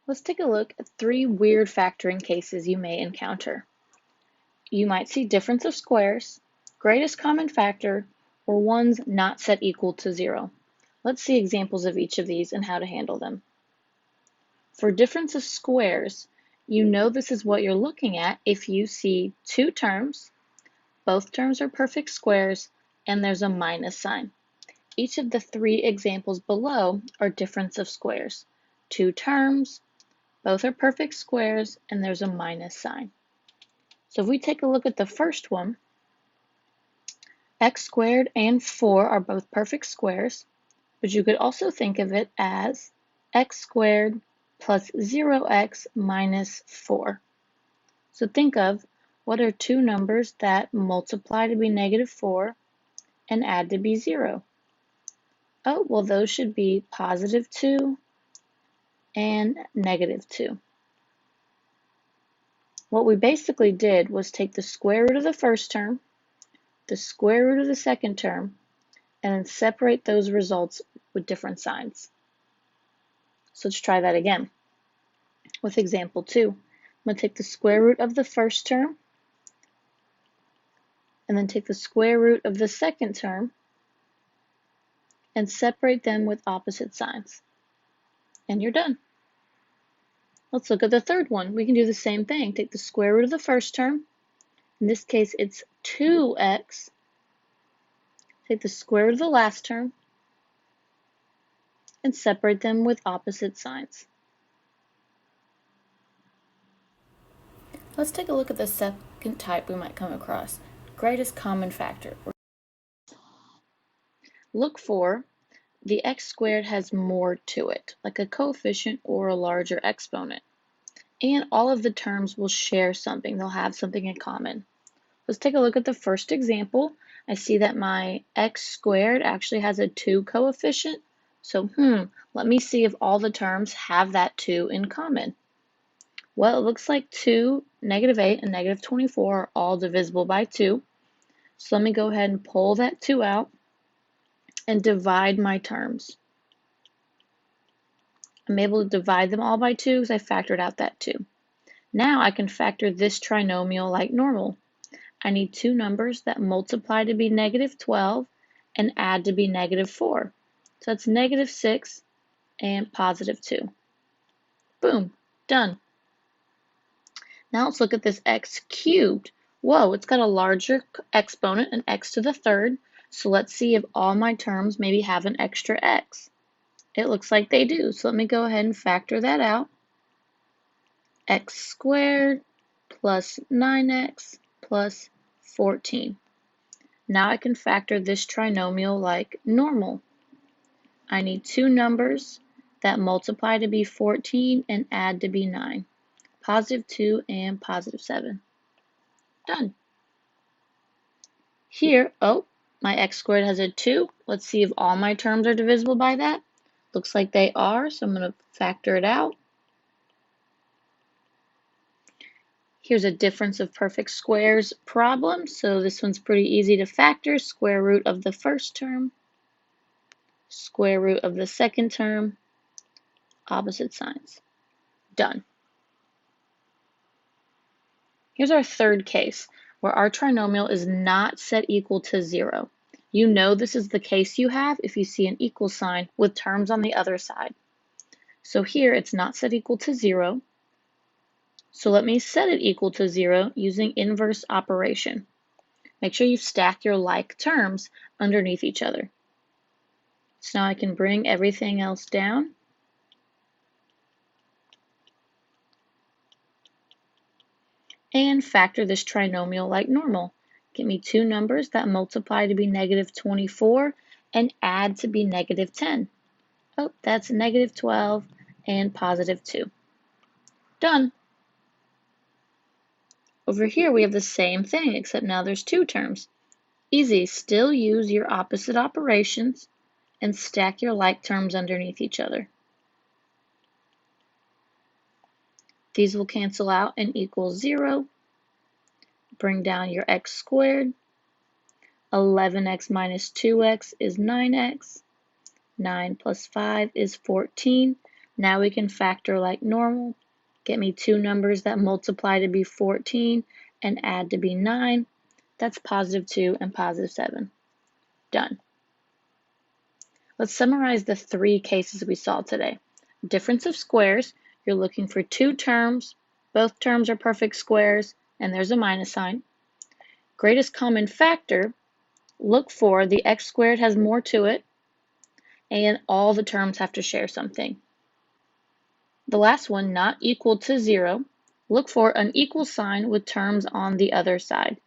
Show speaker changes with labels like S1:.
S1: Let's take a look at 3 weird factoring cases you may encounter. You might see difference of squares, greatest common factor, or ones not set equal to 0. Let's see examples of each of these and how to handle them. For difference of squares, you know this is what you're looking at if you see 2 terms, both terms are perfect squares, and there's a minus sign. Each of the 3 examples below are difference of squares. 2 terms, both are perfect squares, and there's a minus sign. So if we take a look at the first one, x squared and 4 are both perfect squares, but you could also think of it as x squared plus 0x minus 4. So think of what are 2 numbers that multiply to be negative 4 and add to be 0. Oh, well, those should be positive 2 and negative 2. What we basically did was take the square root of the first term, the square root of the second term, and then separate those results with different signs. So let's try that again. With example 2, I'm going to take the square root of the first term, and then take the square root of the second term, and separate them with opposite signs. And you're done. Let's look at the third one. We can do the same thing. Take the square root of the first term. In this case, it's 2x. Take the square root of the last term and separate them with opposite signs. Let's take a look at the second type we might come across, greatest common factor. Look for the x squared has more to it, like a coefficient or a larger exponent. And all of the terms will share something. They'll have something in common. Let's take a look at the first example. I see that my x squared actually has a 2 coefficient. So, let me see if all the terms have that 2 in common. Well, it looks like 2, negative 8, and negative 24 are all divisible by 2. So let me go ahead and pull that 2 out and divide my terms. I'm able to divide them all by 2 because I factored out that 2. Now I can factor this trinomial like normal. I need 2 numbers that multiply to be negative 12 and add to be negative 4. So that's negative 6 and positive 2. Boom, done. Now let's look at this x cubed. Whoa, it's got a larger exponent, an x to the third. So let's see if all my terms maybe have an extra x. It looks like they do. So let me go ahead and factor that out. X squared plus 9x plus 14. Now I can factor this trinomial like normal. I need 2 numbers that multiply to be 14 and add to be 9. Positive 2 and positive 7. Done. Here, my x squared has a 2. Let's see if all my terms are divisible by that. Looks like they are, so I'm going to factor it out. Here's a difference of perfect squares problem. So this one's pretty easy to factor. Square root of the first term, square root of the second term, opposite signs. Done. Here's our third case, where our trinomial is not set equal to 0. You know this is the case you have if you see an equal sign with terms on the other side. So here it's not set equal to 0. So let me set it equal to 0 using inverse operation. Make sure you stack your like terms underneath each other. So now I can bring everything else down. And factor this trinomial like normal. Give me 2 numbers that multiply to be negative 24 and add to be negative 10. Oh, that's negative 12 and positive 2. Done. Over here we have the same thing, except now there's 2 terms. Easy, still use your opposite operations and stack your like terms underneath each other. These will cancel out and equal 0. Bring down your x squared. 11x minus 2x is 9x. 9 plus 5 is 14. Now we can factor like normal. Get me two numbers that multiply to be 14 and add to be 9. That's positive 2 and positive 7. Done. Let's summarize the three cases we saw today. Difference of squares, you're looking for two terms, both terms are perfect squares, and there's a minus sign. Greatest common factor, look for the x squared has more to it, and all the terms have to share something. The last one, not equal to 0, look for an equal sign with terms on the other side.